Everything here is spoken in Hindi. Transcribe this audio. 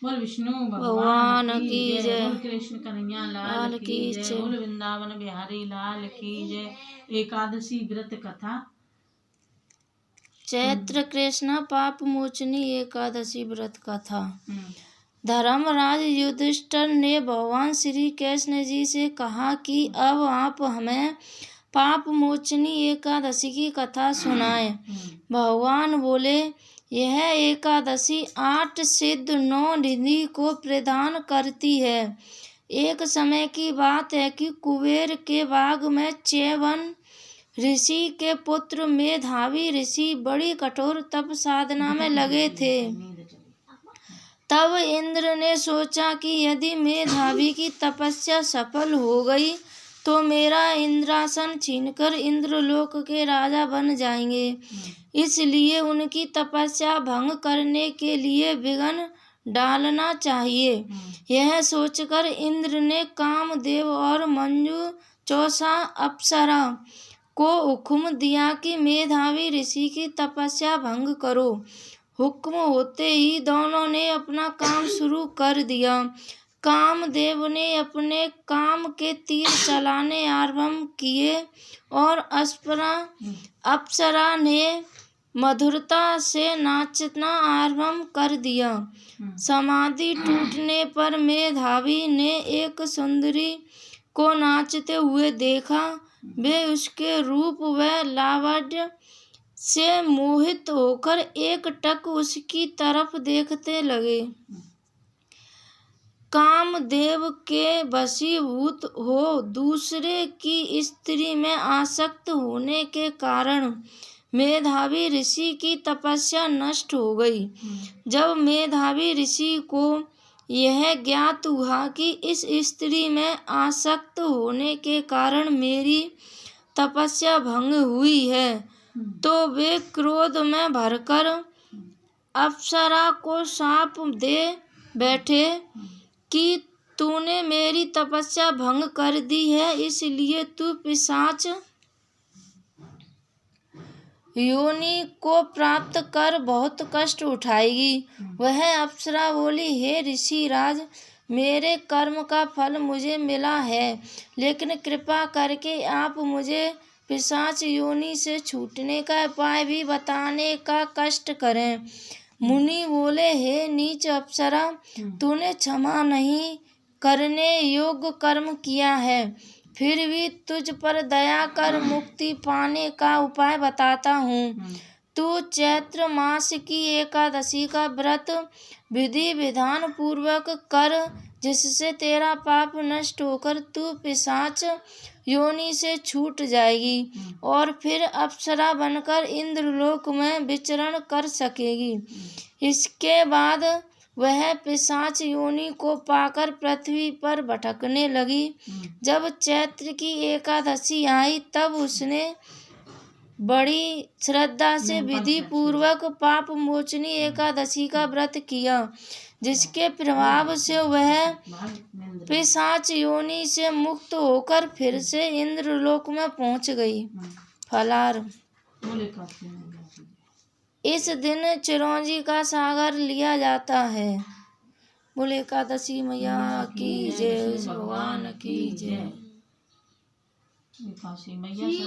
बोल विष्णु भगवान की जय। बोल कृष्ण कन्हैया लाल की जय। बोल वृंदावन बिहारी लाल की जय। एकादशी व्रत कथा। चैत्र कृष्ण पाप मोचनी एकादशी व्रत कथा। धर्मराज युधिष्ठिर ने भगवान श्री कृष्ण जी से कहा कि अब आप हमें पाप मोचनी एकादशी की कथा सुनाएं। भगवान बोले, यह एकादशी 8 सिद्ध 9 निधि को प्रदान करती है। एक समय की बात है कि कुबेर के बाग में च्यवन ऋषि के पुत्र मेधावी ऋषि बड़ी कठोर तप साधना में लगे थे। तब इंद्र ने सोचा कि यदि मेधावी की तपस्या सफल हो गई तो मेरा इंद्रासन छीनकर इंद्रलोक के राजा बन जाएंगे। इसलिए उनकी तपस्या भंग करने के लिए विघ्न डालना चाहिए। यह सोचकर इंद्र ने कामदेव और मंजू चौसा अप्सरा को हुक्म दिया कि मेधावी ऋषि की तपस्या भंग करो। हुक्म होते ही दोनों ने अपना काम शुरू कर दिया। कामदेव ने अपने काम के तीर चलाने आरंभ किए और अप्सरा ने मधुरता से नाचना आरंभ कर दिया। समाधि टूटने पर मेधावी ने एक सुंदरी को नाचते हुए देखा। वे उसके रूप व लावण्य से मोहित होकर एकटक उसकी तरफ देखते लगे। कामदेव के वशीभूत हो दूसरे की स्त्री में आसक्त होने के कारण मेधावी ऋषि की तपस्या नष्ट हो गई। जब मेधावी ऋषि को यह ज्ञात हुआ कि इस स्त्री में आसक्त होने के कारण मेरी तपस्या भंग हुई है, तो वे क्रोध में भरकर अप्सरा को शाप दे बैठे कि तूने मेरी तपस्या भंग कर दी है, इसलिए तू पिशाच योनि को प्राप्त कर बहुत कष्ट उठाएगी। वह अप्सरा बोली, हे ऋषिराज, मेरे कर्म का फल मुझे मिला है, लेकिन कृपा करके आप मुझे पिशाच योनि से छूटने का उपाय भी बताने का कष्ट करें। मुनि बोले, हे नीच अप्सरा, तूने क्षमा नहीं करने योग्य कर्म किया है, फिर भी तुझ पर दया कर मुक्ति पाने का उपाय बताता हूँ। तू चैत्र मास की एकादशी का व्रत विधि विधान पूर्वक कर, जिससे तेरा पाप नष्ट होकर तू पिशाच योनि से छूट जाएगी और फिर अप्सरा बनकर इंद्रलोक में विचरण कर सकेगी। इसके बाद वह पिशाच योनि को पाकर पृथ्वी पर भटकने लगी। जब चैत्र की एकादशी आई तब उसने बड़ी श्रद्धा से विधि पूर्वक पाप मोचनी एकादशी का व्रत किया, जिसके प्रभाव से वह पिशाच योनि से मुक्त होकर फिर से इंद्रलोक में पहुंच गई। फलार इस दिन चिरौंजी का सागर लिया जाता है। बोले एकादशी मैया की जय, भगवान की जय।